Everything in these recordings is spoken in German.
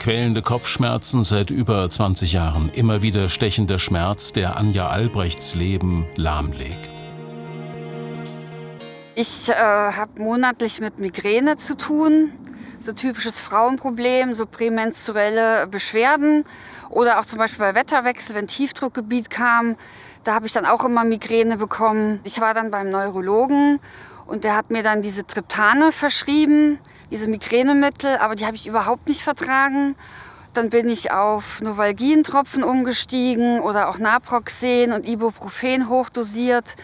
Quälende Kopfschmerzen seit über 20 Jahren. Immer wieder stechender Schmerz, der Anja Albrechts Leben lahmlegt. Ich habe monatlich mit Migräne zu tun. So typisches Frauenproblem, so prämenstruelle Beschwerden. Oder auch zum Beispiel bei Wetterwechsel, wenn Tiefdruckgebiet kam. Da habe ich dann auch immer Migräne bekommen. Ich war dann beim Neurologen und der hat mir dann diese Triptane verschrieben, diese Migränemittel, aber die habe ich überhaupt nicht vertragen. Dann bin ich auf Novalgin-Tropfen umgestiegen oder auch Naproxen und Ibuprofen hochdosiert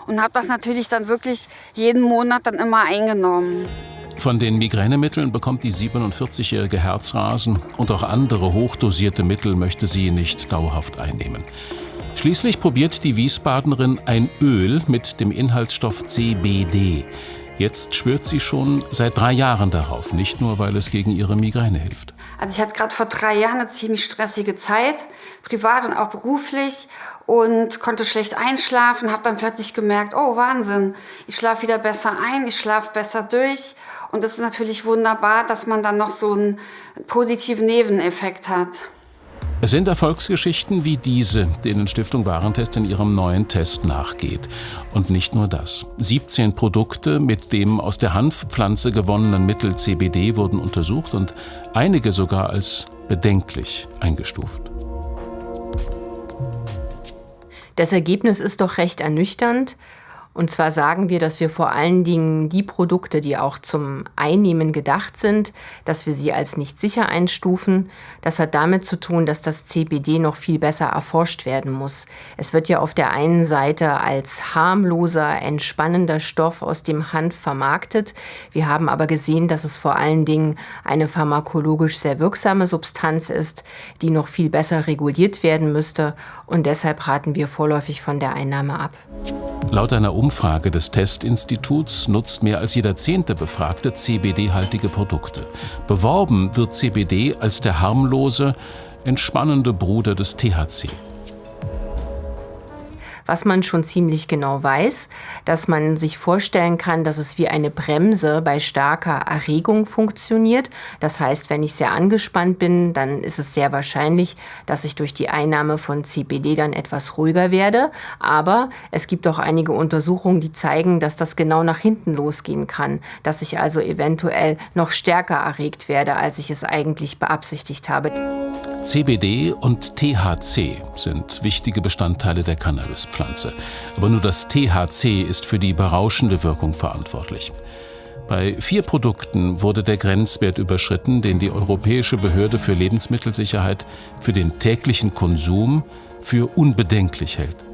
und habe das natürlich dann wirklich jeden Monat dann immer eingenommen. Von den Migränemitteln bekommt die 47-jährige Herzrasen und auch andere hochdosierte Mittel möchte sie nicht dauerhaft einnehmen. Schließlich probiert die Wiesbadenerin ein Öl mit dem Inhaltsstoff CBD. Jetzt schwört sie schon seit 3 Jahren darauf, nicht nur, weil es gegen ihre Migräne hilft. Also ich hatte gerade vor 3 Jahren eine ziemlich stressige Zeit, privat und auch beruflich, und konnte schlecht einschlafen, habe dann plötzlich gemerkt, oh Wahnsinn, ich schlafe wieder besser ein, ich schlafe besser durch, und es ist natürlich wunderbar, dass man dann noch so einen positiven Nebeneffekt hat. Es sind Erfolgsgeschichten wie diese, denen Stiftung Warentest in ihrem neuen Test nachgeht. Und nicht nur das. 17 Produkte mit dem aus der Hanfpflanze gewonnenen Mittel CBD wurden untersucht und einige sogar als bedenklich eingestuft. Das Ergebnis ist doch recht ernüchternd. Und zwar sagen wir, dass wir vor allen Dingen die Produkte, die auch zum Einnehmen gedacht sind, dass wir sie als nicht sicher einstufen. Das hat damit zu tun, dass das CBD noch viel besser erforscht werden muss. Es wird ja auf der einen Seite als harmloser, entspannender Stoff aus dem Hanf vermarktet. Wir haben aber gesehen, dass es vor allen Dingen eine pharmakologisch sehr wirksame Substanz ist, die noch viel besser reguliert werden müsste. Und deshalb raten wir vorläufig von der Einnahme ab. Laut einer Umfrage des Testinstituts nutzt mehr als jeder 10. Befragte CBD-haltige Produkte. Beworben wird CBD als der harmlose, entspannende Bruder des THC. Was man schon ziemlich genau weiß, dass man sich vorstellen kann, dass es wie eine Bremse bei starker Erregung funktioniert. Das heißt, wenn ich sehr angespannt bin, dann ist es sehr wahrscheinlich, dass ich durch die Einnahme von CBD dann etwas ruhiger werde. Aber es gibt auch einige Untersuchungen, die zeigen, dass das genau nach hinten losgehen kann, dass ich also eventuell noch stärker erregt werde, als ich es eigentlich beabsichtigt habe. CBD und THC sind wichtige Bestandteile der Cannabispflanze. Aber nur das THC ist für die berauschende Wirkung verantwortlich. Bei 4 Produkten wurde der Grenzwert überschritten, den die Europäische Behörde für Lebensmittelsicherheit für den täglichen Konsum für unbedenklich hält.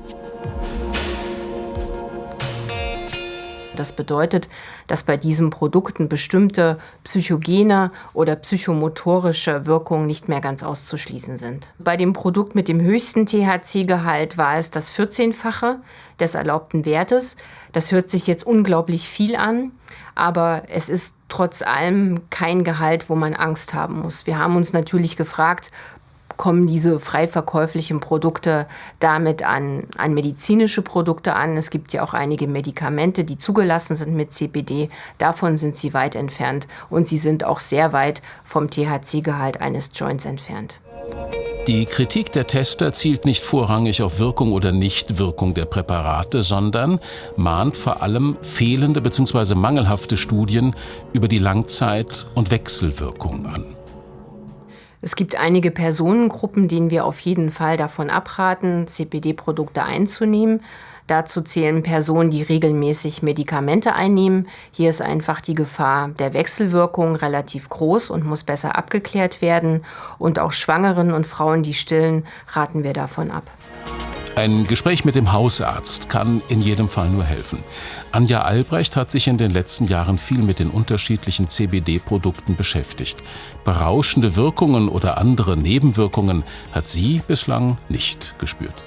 Das bedeutet, dass bei diesen Produkten bestimmte psychogene oder psychomotorische Wirkungen nicht mehr ganz auszuschließen sind. Bei dem Produkt mit dem höchsten THC-Gehalt war es das 14-fache des erlaubten Wertes. Das hört sich jetzt unglaublich viel an, aber es ist trotz allem kein Gehalt, wo man Angst haben muss. Wir haben uns natürlich gefragt, kommen diese frei verkäuflichen Produkte damit an medizinische Produkte an. Es gibt ja auch einige Medikamente, die zugelassen sind mit CBD. Davon sind sie weit entfernt und sie sind auch sehr weit vom THC-Gehalt eines Joints entfernt. Die Kritik der Tester zielt nicht vorrangig auf Wirkung oder Nichtwirkung der Präparate, sondern mahnt vor allem fehlende bzw. mangelhafte Studien über die Langzeit- und Wechselwirkung an. Es gibt einige Personengruppen, denen wir auf jeden Fall davon abraten, CBD-Produkte einzunehmen. Dazu zählen Personen, die regelmäßig Medikamente einnehmen. Hier ist einfach die Gefahr der Wechselwirkung relativ groß und muss besser abgeklärt werden. Und auch Schwangeren und Frauen, die stillen, raten wir davon ab. Ein Gespräch mit dem Hausarzt kann in jedem Fall nur helfen. Anja Albrecht hat sich in den letzten Jahren viel mit den unterschiedlichen CBD-Produkten beschäftigt. Berauschende Wirkungen oder andere Nebenwirkungen hat sie bislang nicht gespürt.